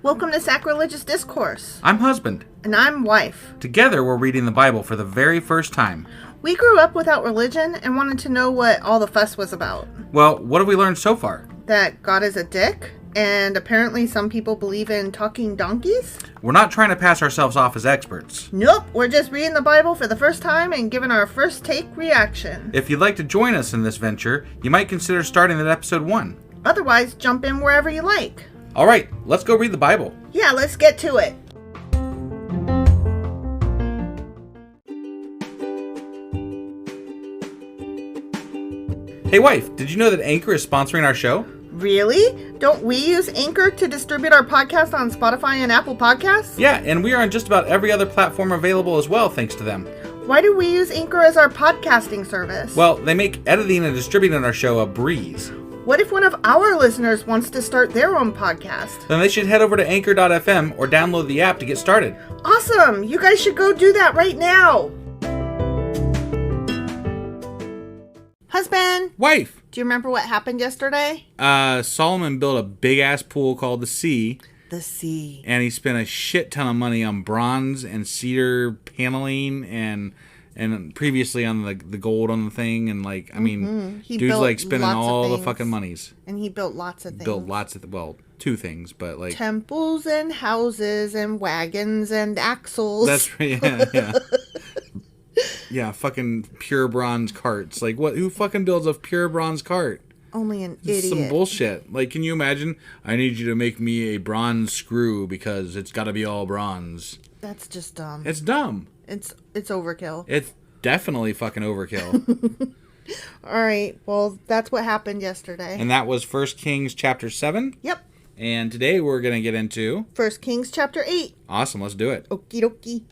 Welcome to Sacrilegious Discourse. I'm husband. And I'm wife. Together, we're reading the Bible for the very first time. We grew up without religion and wanted to know what all the fuss was about. Well, what have we learned so far? That God is a dick, and apparently some people believe in talking donkeys. We're not trying to pass ourselves off as experts. Nope, we're just reading the Bible for the first time and giving our first take reaction. If you'd like to join us in this venture, you might consider starting at episode 1. Otherwise, jump in wherever you like. All right, let's go read the Bible. Yeah, let's get to it. Hey wife, did you know that Anchor is sponsoring our show? Really? Don't we use Anchor to distribute our podcast on Spotify and Apple Podcasts? Yeah, and we are on just about every other platform available as well, thanks to them. Why do we use Anchor as our podcasting service? Well, they make editing and distributing our show a breeze. What if one of our listeners wants to start their own podcast? Then they should head over to anchor.fm or download the app to get started. Awesome! You guys should go do that right now! Husband! Wife! Do you remember what happened yesterday? Solomon built a big-ass pool called the Sea. The Sea. And he spent a shit ton of money on bronze and cedar paneling and previously on the gold on the thing. And, like, I mean, dude's, like, spending all the fucking monies. And he built lots of things. Built lots of, well, 2 things, but, like... temples and houses and wagons and axles. That's right, yeah. Yeah, fucking pure bronze carts. Like, what? Who fucking builds a pure bronze cart? Only an idiot. Some bullshit. Like, can you imagine? I need you to make me a bronze screw because it's got to be all bronze. That's just dumb. It's dumb. It's overkill. It's definitely fucking overkill. All right. Well, that's what happened yesterday. And that was 1 Kings chapter 7. Yep. And today we're going to get into 1 Kings chapter 8. Awesome. Let's do it. Okie dokie.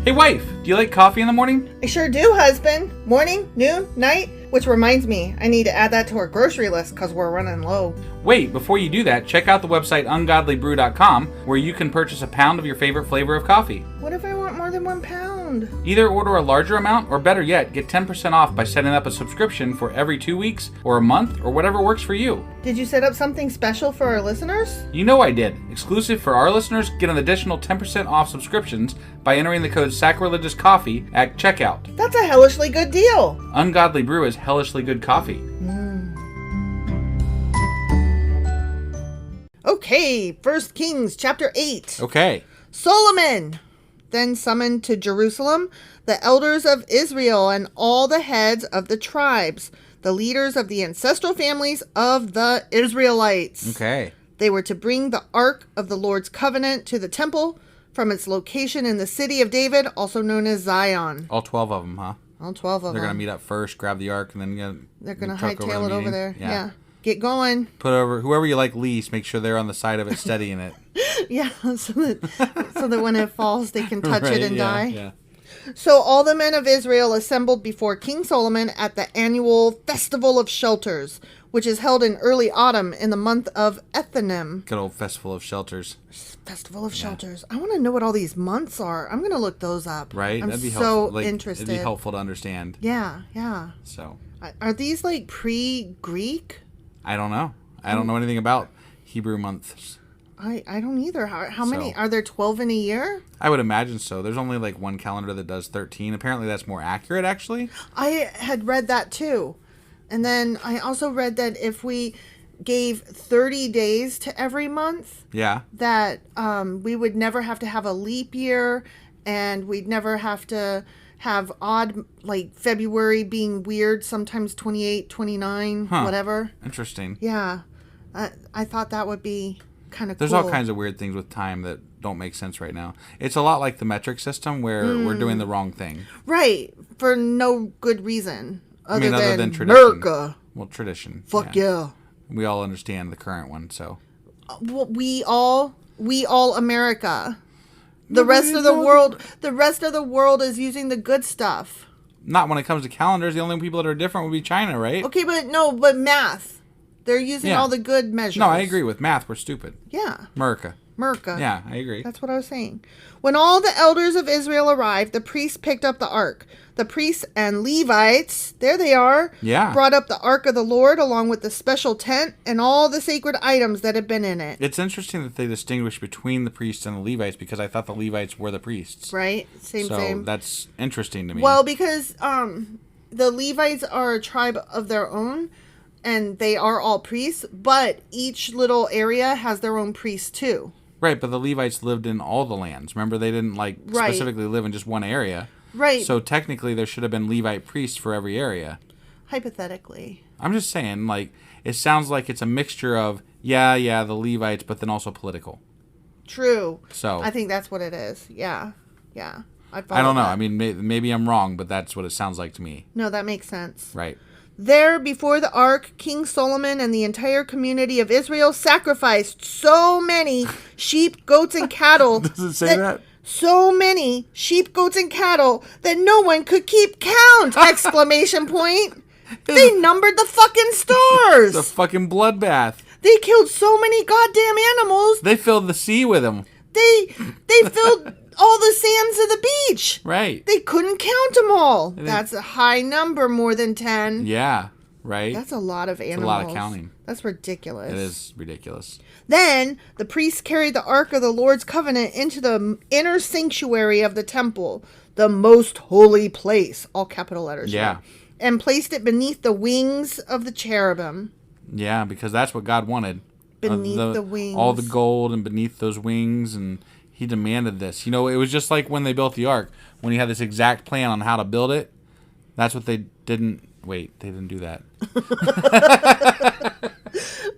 Hey, wife, do you like coffee in the morning? I sure do, husband. Morning, noon, night. Which reminds me, I need to add that to our grocery list because we're running low. Wait, before you do that, check out the website ungodlybrew.com where you can purchase a pound of your favorite flavor of coffee. What if I want more than 1 pound? Either order a larger amount or better yet, get 10% off by setting up a subscription for every 2 weeks or a month or whatever works for you. Did you set up something special for our listeners? You know I did. Exclusive for our listeners, get an additional 10% off subscriptions by entering the code SACRILEGIOUSCOFFEE at checkout. That's a hellishly good deal. Ungodly Brew is hellishly good coffee. Okay, 1 Kings chapter 8. Okay. Solomon then summoned to Jerusalem the elders of Israel and all the heads of the tribes, the leaders of the ancestral families of the Israelites. Okay. They were to bring the Ark of the Lord's covenant to the temple from its location in the city of David, also known as Zion. All 12 of them, huh? All 12 of them. They're going to meet up first, grab the Ark, and then they're going to hightail it over there. Yeah. Get going. Put over whoever you like least. Make sure they're on the side of it, steadying it. Yeah, so that when it falls, they can touch it and die. Yeah. So all the men of Israel assembled before King Solomon at the annual Festival of Shelters, which is held in early autumn in the month of Ethanim. Good old Festival of Shelters. Festival of Shelters. I want to know what all these months are. I'm going to look those up. Right? I'm That'd be so helpful. Like, interested. It'd be helpful to understand. Yeah, yeah. So. Are these like pre-Greek? I don't know. I don't know anything about Hebrew months. I don't either. How many? Are there 12 in a year? I would imagine so. There's only like one calendar that does 13. Apparently that's more accurate, actually. I had read that too. And then I also read that if we gave 30 days to every month, that we would never have to have a leap year, and we'd never have to have odd, like February being weird, sometimes 28, 29, whatever. Interesting. Yeah. I thought that would be kind of cool. There's all kinds of weird things with time that don't make sense right now. It's a lot like the metric system where we're doing the wrong thing. Right. For no good reason. Other than tradition. America. Well, tradition. Fuck yeah. We all understand the current one, so. Well, we all America. The rest of the world is using the good stuff. Not when it comes to calendars. The only people that are different would be China, right? Okay, but math. They're using all the good measures. No, I agree with math. We're stupid. Yeah. America. Merkah. Yeah, I agree. That's what I was saying. When all the elders of Israel arrived, the priests picked up the ark. The priests and Levites, there they are, brought up the ark of the Lord along with the special tent and all the sacred items that had been in it. It's interesting that they distinguish between the priests and the Levites because I thought the Levites were the priests. Right? Same. So that's interesting to me. Well, because the Levites are a tribe of their own, and they are all priests, but each little area has their own priest too. Right, but the Levites lived in all the lands. Remember, they didn't specifically live in just one area. Right. So technically, there should have been Levite priests for every area. Hypothetically. I'm just saying, it sounds like it's a mixture of, the Levites, but then also political. True. So I think that's what it is. Yeah. I don't know. That. I mean, maybe I'm wrong, but that's what it sounds like to me. No, that makes sense. Right. There, before the ark, King Solomon and the entire community of Israel sacrificed so many sheep, goats, and cattle. Does it say that? So many sheep, goats, and cattle that no one could keep count! Exclamation point. They numbered the fucking stars. The fucking bloodbath. They killed so many goddamn animals. They filled the sea with them. They filled all the sands of the beach. Right. They couldn't count them all. That's a high number, more than 10. Yeah, right. That's a lot of animals. It's a lot of counting. That's ridiculous. It is ridiculous. Then the priests carried the Ark of the Lord's Covenant into the inner sanctuary of the temple, the most holy place, all capital letters. Yeah. Right, and placed it beneath the wings of the cherubim. Yeah, because that's what God wanted. Beneath the wings. All the gold and beneath those wings, and he demanded this. It was just like when they built the ark, when he had this exact plan on how to build it. That's what they didn't... Wait, they didn't do that.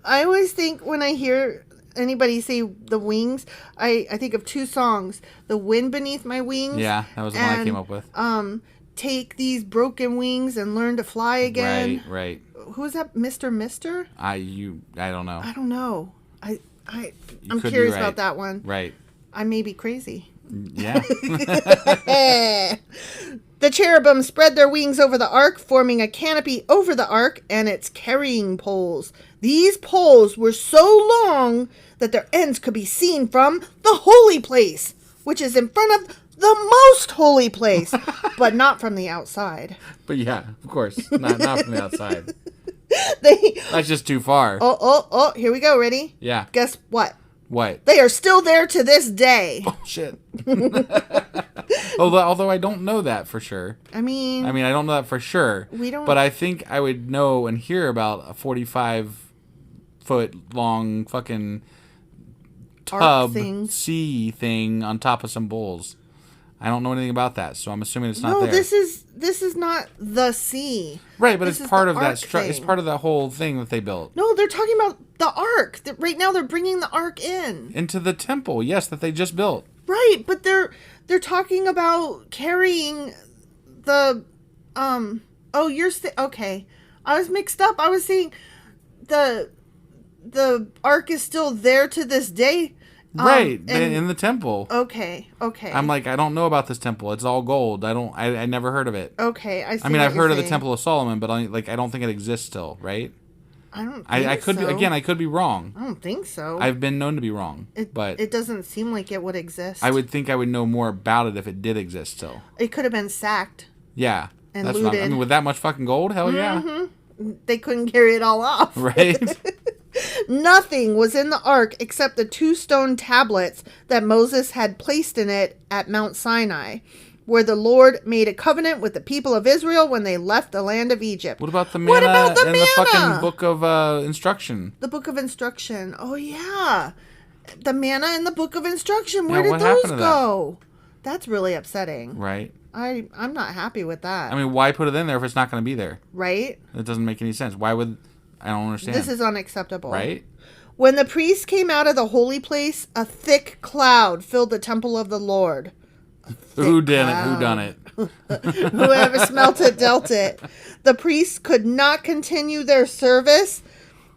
I always think when I hear anybody say the wings, I think of two songs. The Wind Beneath My Wings. Yeah, that was the one I came up with. Take These Broken Wings and Learn to Fly Again. Right. Who is that? Mister? I don't know. I don't know. I'm curious about that one. Right. I may be crazy. Yeah. The cherubim spread their wings over the ark, forming a canopy over the ark and its carrying poles. These poles were so long that their ends could be seen from the holy place, which is in front of the most holy place, but not from the outside. But yeah, of course, not from the outside. That's just too far. Oh, here we go. Ready? Yeah. Guess what? What? They are still there to this day. Oh, shit. Although I don't know that for sure. I mean, I don't know that for sure. We don't. But I think I would know and hear about a 45-foot long fucking tub sea thing on top of some bowls. I don't know anything about that, so I'm assuming it's not there. No, this is not the sea. Right, but it's part of that. It's part of that whole thing that they built. No, they're talking about the ark. Right now, they're bringing the ark into the temple. Yes, that they just built. Right, but they're talking about carrying the okay. I was mixed up. I was saying the ark is still there to this day. Right, in the temple. Okay. I'm like, I don't know about this temple. It's all gold. I never heard of it. Okay, I see. I've heard of the Temple of Solomon, but I don't think it exists still, right? I don't think I could so. I could be wrong. I don't think so. I've been known to be wrong, but it doesn't seem like it would exist. I would think I would know more about it if it did exist still. It could have been sacked. Yeah. And that's looted. with that much fucking gold, hell yeah. Mm-hmm. They couldn't carry it all off. Right. Nothing was in the ark except the 2 stone tablets that Moses had placed in it at Mount Sinai, where the Lord made a covenant with the people of Israel when they left the land of Egypt. What about the manna the fucking book of instruction? The book of instruction. Oh, yeah. The manna in the book of instruction. Where did those go? That's really upsetting. Right. I'm not happy with that. Why put it in there if it's not going to be there? Right. It doesn't make any sense. Why would... I don't understand. This is unacceptable. Right? When the priests came out of the holy place, a thick cloud filled the temple of the Lord. Who done it? Whoever smelt it, dealt it. The priests could not continue their service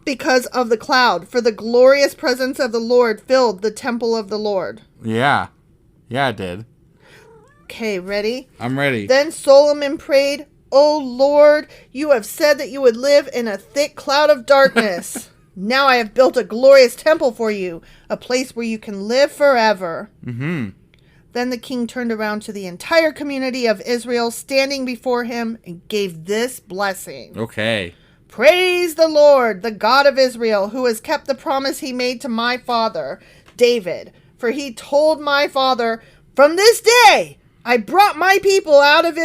because of the cloud, for the glorious presence of the Lord filled the temple of the Lord. Yeah. Yeah, it did. Okay, ready? I'm ready. Then Solomon prayed, "O Lord, you have said that you would live in a thick cloud of darkness." Now I have built a glorious temple for you, a place where you can live forever. Mm-hmm. Then the king turned around to the entire community of Israel standing before him and gave this blessing. Okay. Praise the Lord, the God of Israel, who has kept the promise he made to my father, David. For he told my father, from this day I brought my people out of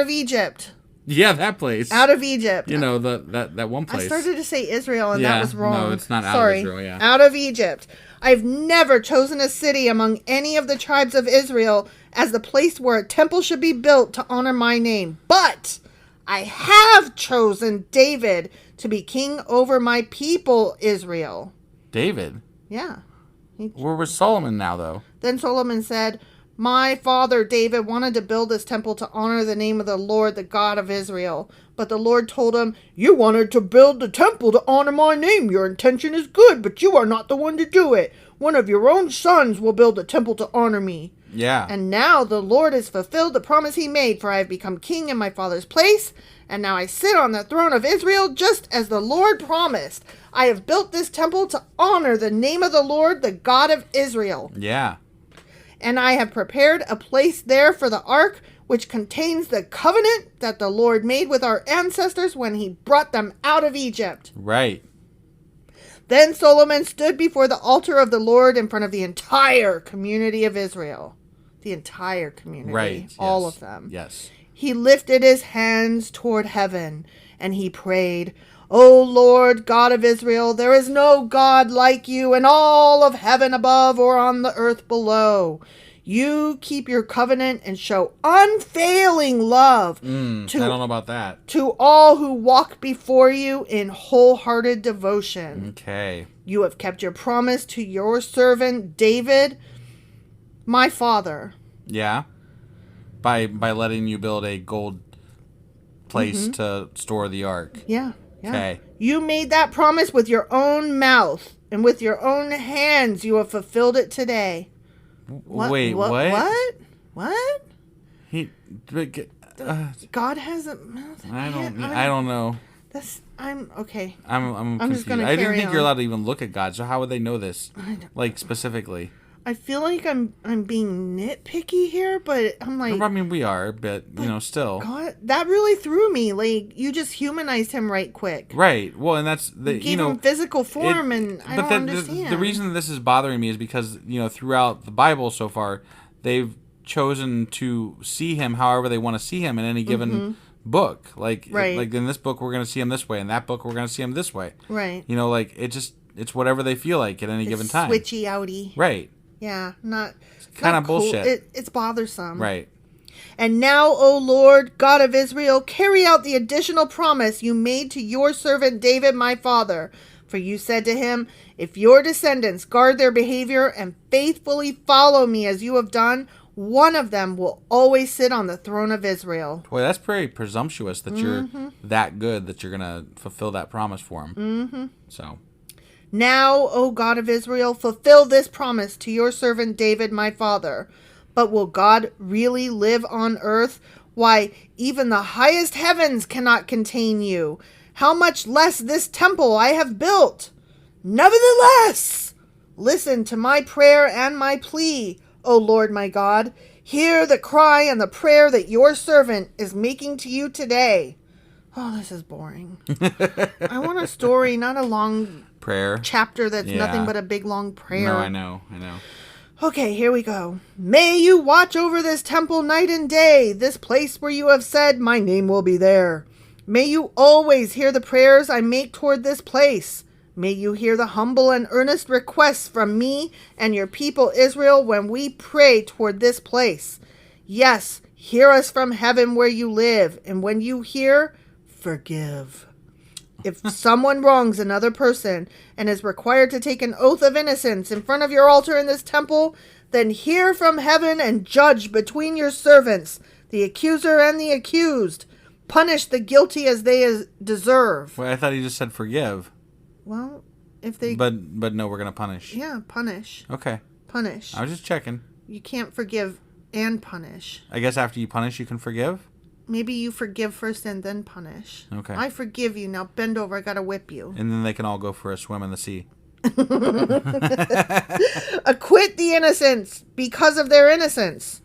Egypt. Yeah, that place. Out of Egypt. You know, that one place. I started to say Israel, and that was wrong. No, it's not out of Israel, yeah. Out of Egypt. I've never chosen a city among any of the tribes of Israel as the place where a temple should be built to honor my name. But I have chosen David to be king over my people, Israel. David? Yeah. Where was Solomon now, though? Then Solomon said, my father David wanted to build this temple to honor the name of the Lord, the God of Israel. But the Lord told him, you wanted to build the temple to honor my name. Your intention is good, but you are not the one to do it. One of your own sons will build the temple to honor me. Yeah. And now the Lord has fulfilled the promise he made, for I have become king in my father's place. And now I sit on the throne of Israel just as the Lord promised. I have built this temple to honor the name of the Lord, the God of Israel. Yeah. And I have prepared a place there for the ark, which contains the covenant that the Lord made with our ancestors when he brought them out of Egypt. Right. Then Solomon stood before the altar of the Lord in front of the entire community of Israel. The entire community. Right. All yes. of them. Yes. He lifted his hands toward heaven, and he prayed, O Lord, God of Israel, there is no God like you in all of heaven above or on the earth below. You keep your covenant and show unfailing love I don't know about that. To all who walk before you in wholehearted devotion. Okay. You have kept your promise to your servant David, my father. Yeah. By letting you build a gold place to store the ark. Yeah. Yeah. Okay. You made that promise with your own mouth, and with your own hands you have fulfilled it today. Wait, what? What? God has a mouth. I don't know. I'm okay. I'm confused. just gonna I didn't think on. you're allowed to even look at God. So how would they know this? Like specifically. I feel like I'm being nitpicky here, but I'm like. I mean, we are, but still. God, that really threw me. Like you just humanized him right quick. Right. Well, and that's you gave him physical form, and I don't understand. The reason this is bothering me is because throughout the Bible so far, they've chosen to see him however they want to see him in any given book. Like in this book we're going to see him this way, in that book we're going to see him this way. Right. It's whatever they feel like at any given time. Switchy outy. Right. Yeah, not kind of cool. bullshit. It's bothersome. Right. And now, O Lord, God of Israel, carry out the additional promise you made to your servant David, my father. For you said to him, if your descendants guard their behavior and faithfully follow me as you have done, one of them will always sit on the throne of Israel. Boy, that's very presumptuous that you're that good that you're going to fulfill that promise for him. Mm-hmm. So... Now, O God of Israel, fulfill this promise to your servant David, my father. But will God really live on earth? Why, even the highest heavens cannot contain you. How much less this temple I have built? Nevertheless, listen to my prayer and my plea, O Lord my God. Hear the cry and the prayer that your servant is making to you today. Oh, this is boring. I want a story, not a long prayer chapter that's nothing but a big long prayer. No, I know. Okay, here we go. May you watch over this temple night and day, this place where you have said, my name will be there. May you always hear the prayers I make toward this place. May you hear the humble and earnest requests from me and your people Israel when we pray toward this place. Yes, hear us from heaven where you live, and when you hear, forgive. If someone wrongs another person and is required to take an oath of innocence in front of your altar in this temple, then hear from heaven and judge between your servants, the accuser and the accused. Punish the guilty as they deserve. Well, I thought he just said forgive. Well, if they... But no, we're going to punish. Yeah, punish. Okay. Punish. I was just checking. You can't forgive and punish. I guess after you punish, you can forgive? Maybe you forgive first and then punish. Okay. I forgive you. Now bend over. I got to whip you. And then they can all go for a swim in the sea. Acquit the innocents because of their innocence.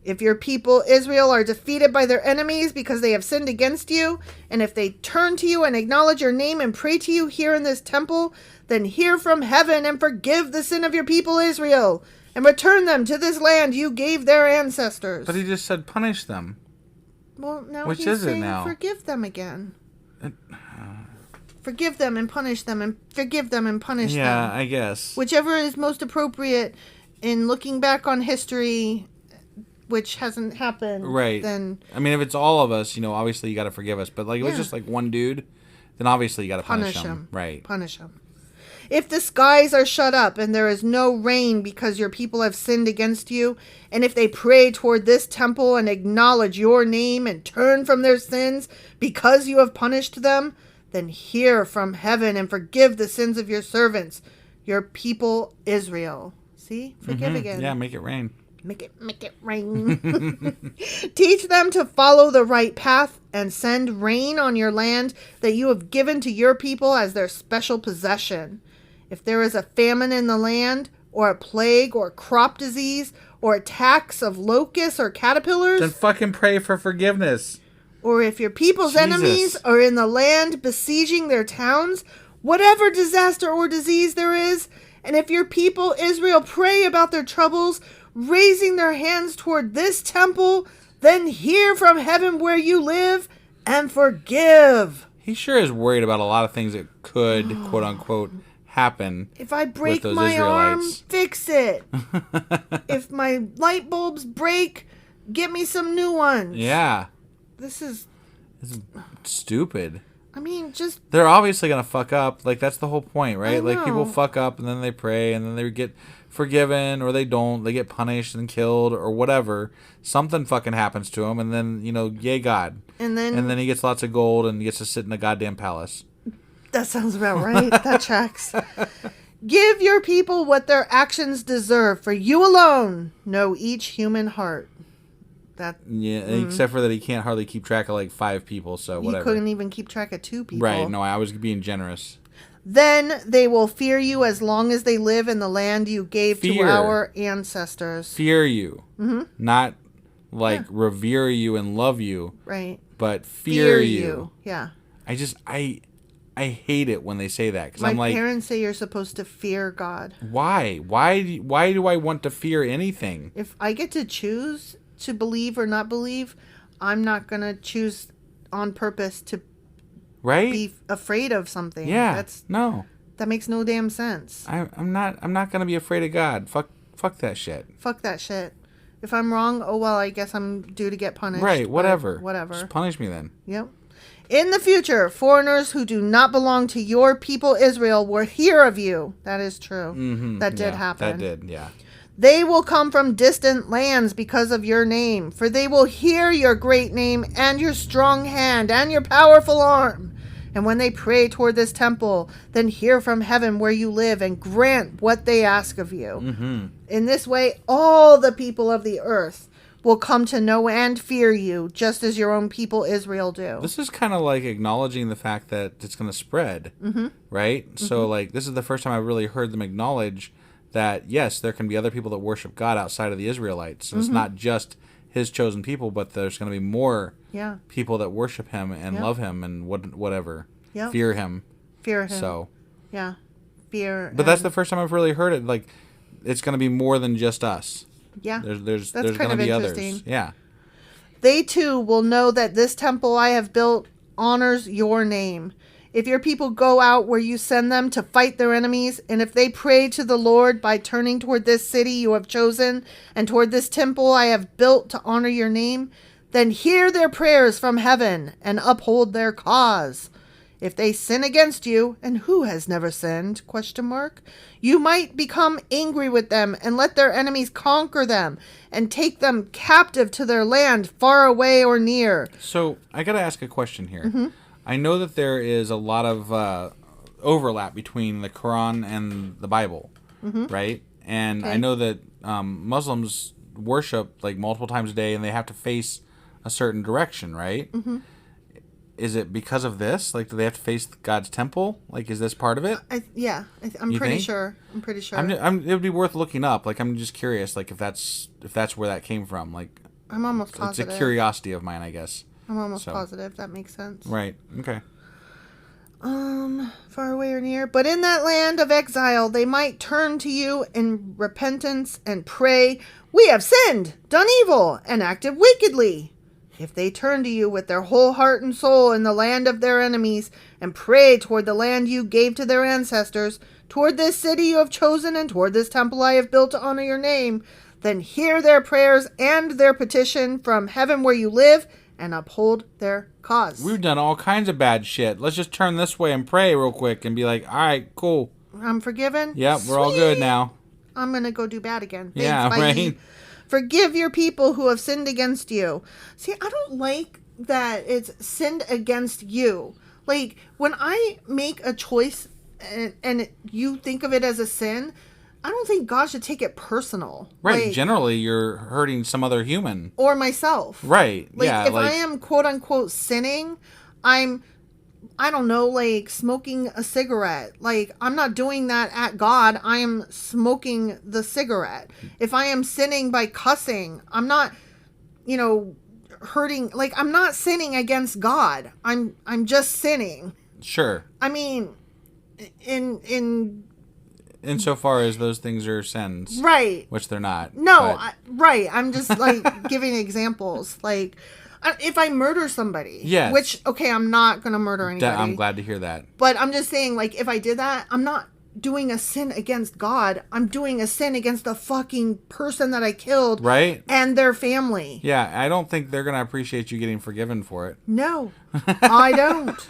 If your people Israel are defeated by their enemies because they have sinned against you, and if they turn to you and acknowledge your name and pray to you here in this temple, then hear from heaven and forgive the sin of your people Israel, and return them to this land you gave their ancestors. But he just said punish them. Well, now Which he's is saying it now? Forgive them again. Forgive them and punish them, and forgive them and punish them. Yeah, I guess. Whichever is most appropriate in looking back on history, which hasn't happened. Right. Then, I mean, if it's all of us, obviously you got to forgive us. But like, if it's just like one dude, then obviously you got to punish him. Right. Punish him. If the skies are shut up and there is no rain because your people have sinned against you, and if they pray toward this temple and acknowledge your name and turn from their sins because you have punished them, then hear from heaven and forgive the sins of your servants, your people Israel. See? Forgive again. Yeah, make it rain. Make it rain. Teach them to follow the right path and send rain on your land that you have given to your people as their special possession. If there is a famine in the land, or a plague, or crop disease, or attacks of locusts or caterpillars, then fucking pray for forgiveness. Or if your people's enemies are in the land besieging their towns, whatever disaster or disease there is, and if your people Israel pray about their troubles, raising their hands toward this temple, then hear from heaven where you live and forgive. He sure is worried about a lot of things that could, quote unquote, happen. If I break my arm, fix it. If my light bulbs break, get me some new ones. Yeah. This is stupid. I mean, just... They're obviously going to fuck up. Like, that's the whole point, right? I Like, know. people fuck up, and then they pray, and then they get forgiven, or they don't. They get punished and killed, or whatever. Something fucking happens to them, and then, yay God. And then he gets lots of gold and gets to sit in a goddamn palace. That sounds about right. That checks. Give your people what their actions deserve, for you alone know each human heart. Except for that he can't hardly keep track of like 5 people, so whatever. He couldn't even keep track of 2 people. Right, no, I was being generous. Then they will fear you as long as they live in the land you gave to our ancestors. Fear you. Mm-hmm. Not like revere you and love you. Right. But fear you. Yeah. I hate it when they say that, because I'm like, my parents say you're supposed to fear God. Why? Why do I want to fear anything? If I get to choose to believe or not believe, I'm not going to choose on purpose to be afraid of something. Yeah. That makes no damn sense. I'm not going to be afraid of God. Fuck that shit. Fuck that shit. If I'm wrong, oh well, I guess I'm due to get punished. Right, whatever. Whatever. Just punish me then. Yep. In the future, foreigners who do not belong to your people Israel will hear of you. That is true. Mm-hmm. That did happen. That did, yeah. They will come from distant lands because of your name, for they will hear your great name and your strong hand and your powerful arm. And when they pray toward this temple, then hear from heaven where you live and grant what they ask of you. Mm-hmm. In this way, all the people of the earth will come to know and fear you, just as your own people Israel do. This is kind of like acknowledging the fact that it's going to spread, right? Mm-hmm. So, like, this is the first time I've really heard them acknowledge that, yes, there can be other people that worship God outside of the Israelites. And it's not just his chosen people, but there's going to be more people that worship him and love him and whatever. Fear him. Fear him. So. Yeah. Fear. But that's the first time I've really heard it. Like, it's going to be more than just us. Yeah. There's going to be others. Yeah. They too will know that this temple I have built honors your name. If your people go out where you send them to fight their enemies, and if they pray to the Lord by turning toward this city you have chosen, and toward this temple I have built to honor your name, then hear their prayers from heaven and uphold their cause. If they sin against you, and who has never sinned, ? You might become angry with them and let their enemies conquer them and take them captive to their land far away or near. So I got to ask a question here. Mm-hmm. I know that there is a lot of overlap between the Quran and the Bible, right? And I know that Muslims worship like multiple times a day, and they have to face a certain direction, right? Mm-hmm. Is it because of this? Like, do they have to face God's temple? Like, is this part of it? I'm pretty sure. It would be worth looking up. Like, I'm just curious, like, if that's where that came from. Like, I'm almost positive. It's a curiosity of mine, I guess. I'm almost positive that makes sense. Right. Okay. Far away or near, but in that land of exile, they might turn to you in repentance and pray, "We have sinned, done evil, and acted wickedly." If they turn to you with their whole heart and soul in the land of their enemies and pray toward the land you gave to their ancestors, toward this city you have chosen, and toward this temple I have built to honor your name, then hear their prayers and their petition from heaven where you live, and uphold their cause. We've done all kinds of bad shit. Let's just turn this way and pray real quick and be like, all right, cool. I'm forgiven? Yep, we're all good now. I'm going to go do bad again. Thanks, yeah, bye. Right. Forgive your people who have sinned against you. See, I don't like that it's sinned against you. Like, when I make a choice and you think of it as a sin, I don't think God should take it personal. Right. Like, generally, you're hurting some other human. Or myself. Right. Like, yeah. If I am, quote unquote, sinning, I don't know, like smoking a cigarette. Like, I'm not doing that at God. I am smoking the cigarette. If I am sinning by cussing, I'm not, hurting. Like, I'm not sinning against God. I'm just sinning. Sure. I mean, insofar as those things are sins. Right. Which they're not. No, right. I'm just, like, giving examples. Like, if I murder somebody. Yes. Which, okay, I'm not going to murder anybody. I'm glad to hear that. But I'm just saying, like, if I did that, I'm not doing a sin against God. I'm doing a sin against the fucking person that I killed. Right. And their family. Yeah, I don't think they're going to appreciate you getting forgiven for it. No, I don't.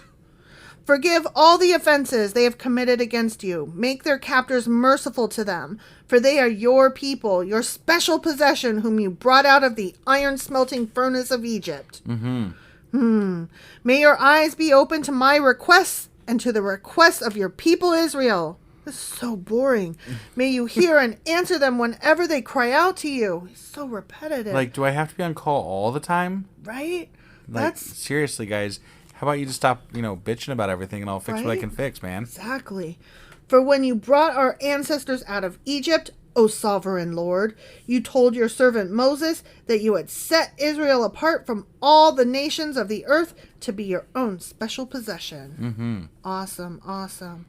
Forgive all the offenses they have committed against you. Make their captors merciful to them, for they are your people, your special possession, whom you brought out of the iron-smelting furnace of Egypt. May your eyes be open to my requests and to the requests of your people Israel. This is so boring. May you hear and answer them whenever they cry out to you. It's so repetitive. Like, do I have to be on call all the time? Right? Like, seriously, guys. How about you just stop, bitching about everything and I'll fix what I can fix, man. Exactly. For when you brought our ancestors out of Egypt, O sovereign Lord, you told your servant Moses that you had set Israel apart from all the nations of the earth to be your own special possession. Mm-hmm. Awesome, awesome.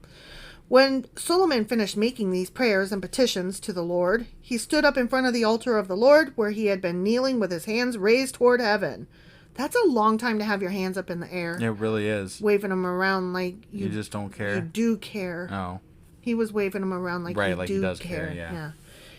When Solomon finished making these prayers and petitions to the Lord, he stood up in front of the altar of the Lord where he had been kneeling with his hands raised toward heaven. That's a long time to have your hands up in the air. It really is. Waving them around like you just don't care. You do care. Oh. He was waving them around like right, you like do he does care. Yeah.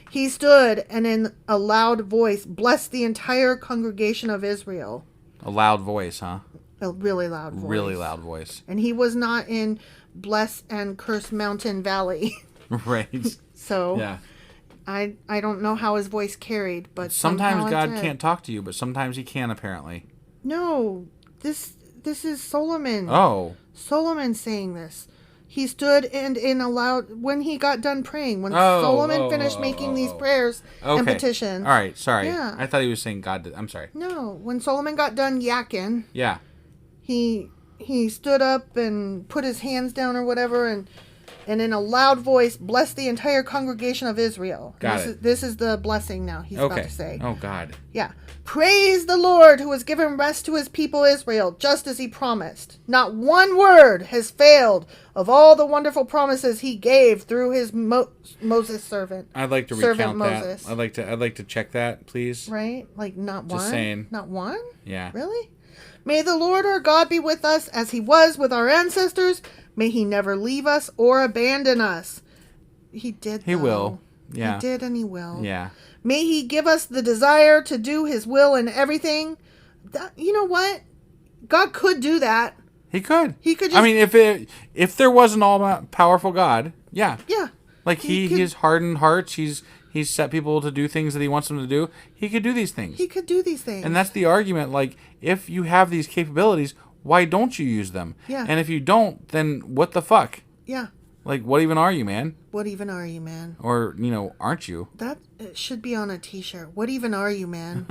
He stood and in a loud voice blessed the entire congregation of Israel. A loud voice, huh? A really loud voice. Really loud voice. And he was not in Bless and Curse Mountain Valley. Right. So yeah. I don't know how his voice carried, but sometimes God can't talk to you, but sometimes he can apparently. No, this is Solomon. Oh. Solomon saying this. He stood and in a loud, when he got done praying, when Solomon finished making these prayers and petitions. All right, sorry. Yeah. I thought he was saying God did. I'm sorry. No, when Solomon got done yakking. Yeah. He stood up and put his hands down or whatever and in a loud voice blessed the entire congregation of Israel. This is the blessing now he's about to say. Oh, God. Yeah. Praise the Lord who has given rest to his people Israel, just as he promised. Not one word has failed of all the wonderful promises he gave through his Moses servant. I'd like to recount that. I'd like to check that, please. Right? Like not one? Just saying. Not one? Yeah. Really? May the Lord our God be with us as he was with our ancestors. May he never leave us or abandon us. He did, though. He will. Yeah. He did and he will. Yeah. May he give us the desire to do his will in everything. You know what? God could do that. He could. He could just... I mean, if there was an all-powerful God, yeah. Yeah. Like, he's hardened hearts. He's set people to do things that he wants them to do. He could do these things. He could do these things. And that's the argument. Like, if you have these capabilities, why don't you use them? Yeah. And if you don't, then what the fuck? Yeah. Like, what even are you, man? What even are you, man? Or, aren't you? That should be on a t-shirt. What even are you, man?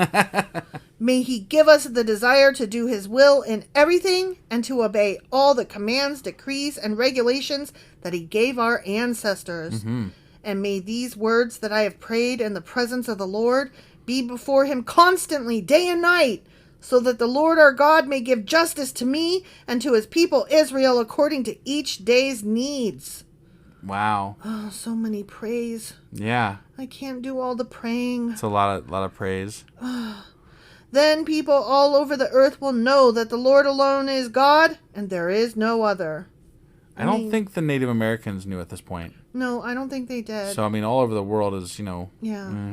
May he give us the desire to do his will in everything and to obey all the commands, decrees, and regulations that he gave our ancestors. Mm-hmm. And may these words that I have prayed in the presence of the Lord be before him constantly, day and night, so that the Lord our God may give justice to me and to his people Israel according to each day's needs. Wow. Oh, so many praise. Yeah. I can't do all the praying. It's a lot of praise. Then people all over the earth will know that the Lord alone is God and there is no other. I don't think the Native Americans knew at this point. No, I don't think they did. So, all over the world is,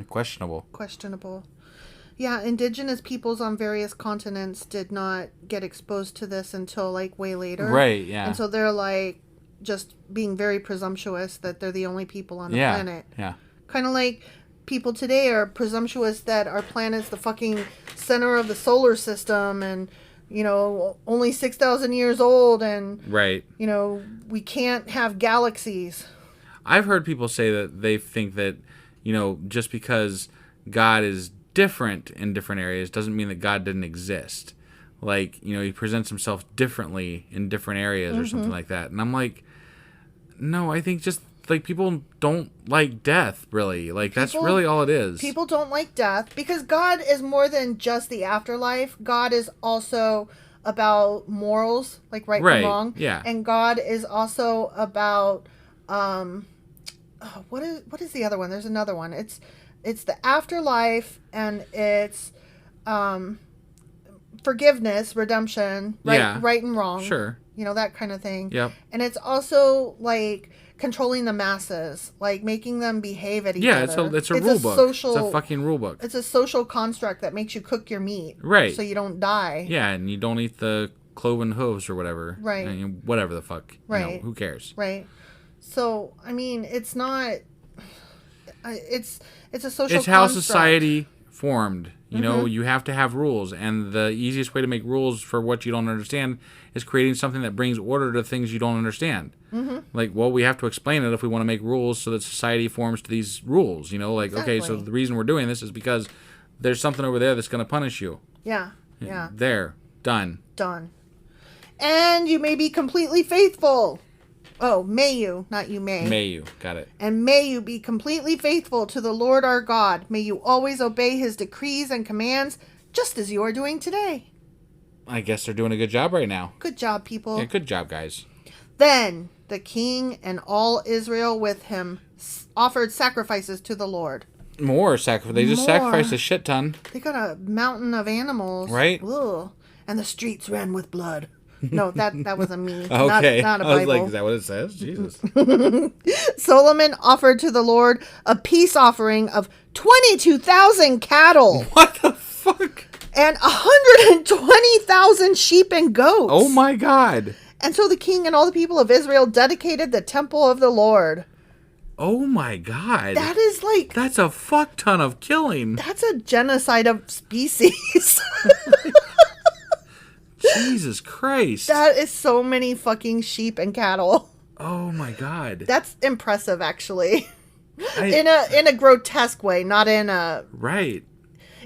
questionable. Questionable. Yeah, indigenous peoples on various continents did not get exposed to this until, way later. Right, yeah. And so they're, just being very presumptuous that they're the only people on the planet. Yeah. Kind of like people today are presumptuous that our planet's the fucking center of the solar system and, only 6,000 years old and, right. We can't have galaxies. I've heard people say that they think that, just because God is different in different areas doesn't mean that God didn't exist. He presents himself differently in different areas or something like that. And I'm like, no, I think just people don't like death, really. That's really all it is. People don't like death because God is more than just the afterlife. God is also about morals, right and wrong. Yeah. And God is also about what is the other one? There's another one. It's the afterlife and it's forgiveness, redemption, right and wrong. Sure. That kind of thing. Yep. And it's also controlling the masses, making them behave at each other. Yeah, it's a rule book. It's a fucking rule book. It's a social construct that makes you cook your meat. Right. So you don't die. Yeah, and you don't eat the cloven hooves or whatever. Right. Whatever the fuck. Right. Who cares? Right. So, it's not... It's a social It's how construct. society formed. You have to have rules, and the easiest way to make rules for what you don't understand is creating something that brings order to things you don't understand. Mm-hmm. We have to explain it if we want to make rules so that society forms to these rules. Exactly. Okay, so the reason we're doing this is because there's something over there that's going to punish you. Yeah, yeah. There. Done. And you may be completely faithful. Oh, may you, not you may. May you. Got it. And may you be completely faithful to the Lord our God. May you always obey his decrees and commands, just as you are doing today. I guess they're doing a good job right now. Good job, people. Yeah, good job, guys. Then the king and all Israel with him offered sacrifices to the Lord. More sacrifice. They just sacrificed a shit ton. They got a mountain of animals. Right. Ugh. And the streets ran with blood. No, that was a me. Okay. Not a Bible. I was like, is that what it says? Jesus. Solomon offered to the Lord a peace offering of 22,000 cattle. What the fuck? And 120,000 sheep and goats. Oh my God. And so the king and all the people of Israel dedicated the temple of the Lord. Oh my God. That is That's a fuck ton of killing. That's a genocide of species. Jesus Christ. That is so many fucking sheep and cattle. Oh my God. That's impressive, actually. In a grotesque way, not in a... Right.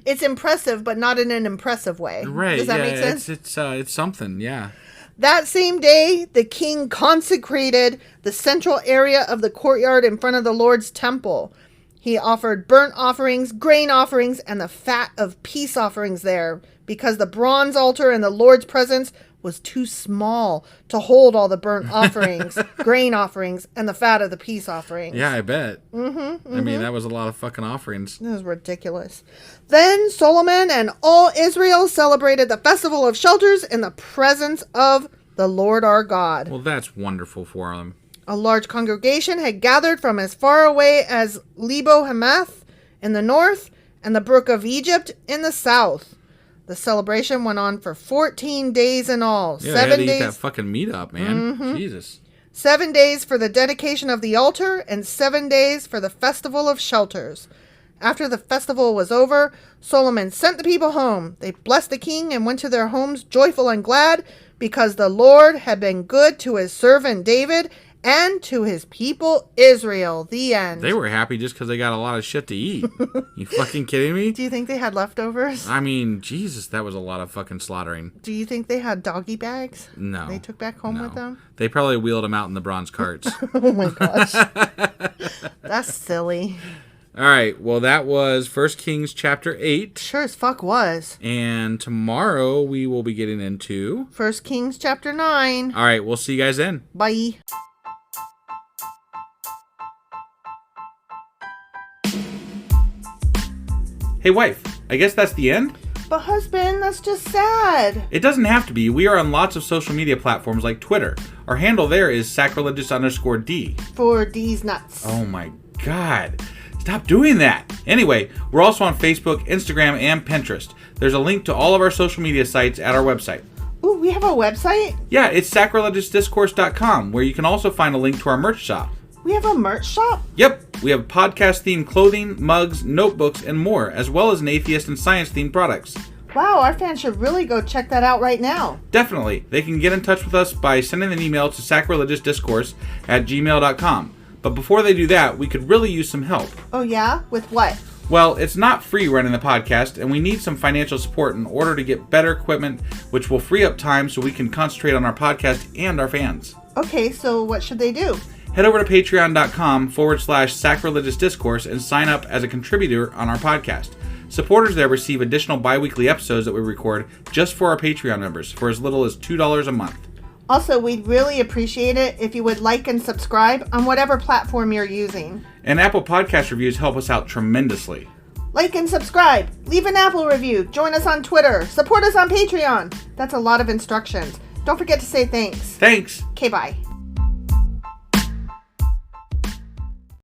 It's impressive, but not in an impressive way. Right. Does that make sense? It's something, yeah. That same day, the king consecrated the central area of the courtyard in front of the Lord's temple. He offered burnt offerings, grain offerings, and the fat of peace offerings there, because the bronze altar in the Lord's presence was too small to hold all the burnt offerings, grain offerings, and the fat of the peace offerings. Yeah, I bet. I mean, that was a lot of fucking offerings. This is ridiculous. Then Solomon and all Israel celebrated the Festival of Shelters in the presence of the Lord our God. Well, that's wonderful for them. A large congregation had gathered from as far away as Lebo Hamath in the north and the brook of Egypt in the south. The celebration went on for 14 days in all. Yeah, 7 days. They had to eat that fucking meat up, man. Jesus. 7 days for the dedication of the altar and 7 days for the Festival of Shelters. After the festival was over, Solomon sent the people home. They blessed the king and went to their homes joyful and glad because the Lord had been good to his servant David, and to his people Israel. The end. They were happy just because they got a lot of shit to eat. You fucking kidding me? Do you think they had leftovers? I mean, Jesus, that was a lot of fucking slaughtering. Do you think they had doggy bags? No. They took back home with them? They probably wheeled them out in the bronze carts. Oh my gosh. That's silly. All right, well, that was 1 Kings chapter 8. Sure as fuck was. And tomorrow we will be getting into 1 Kings chapter 9. All right, we'll see you guys then. Bye. Hey, wife, I guess that's the end? But husband, that's just sad. It doesn't have to be. We are on lots of social media platforms like Twitter. Our handle there is sacrilegious_D. For D's nuts. Oh my God. Stop doing that. Anyway, we're also on Facebook, Instagram, and Pinterest. There's a link to all of our social media sites at our website. Ooh, we have a website? Yeah, it's sacrilegiousdiscourse.com, where you can also find a link to our merch shop. We have a merch shop? Yep, we have podcast-themed clothing, mugs, notebooks, and more, as well as an atheist and science-themed products. Wow, our fans should really go check that out right now. Definitely. They can get in touch with us by sending an email to sacrilegiousdiscourse@gmail.com. But before they do that, we could really use some help. Oh yeah? With what? Well, it's not free running the podcast, and we need some financial support in order to get better equipment, which will free up time so we can concentrate on our podcast and our fans. Okay, so what should they do? Head over to patreon.com/sacrilegiousdiscourse and sign up as a contributor on our podcast. Supporters there receive additional bi-weekly episodes that we record just for our Patreon members for as little as $2 a month. Also, we'd really appreciate it if you would like and subscribe on whatever platform you're using. And Apple Podcast reviews help us out tremendously. Like and subscribe. Leave an Apple review. Join us on Twitter. Support us on Patreon. That's a lot of instructions. Don't forget to say thanks. Thanks. Okay, bye.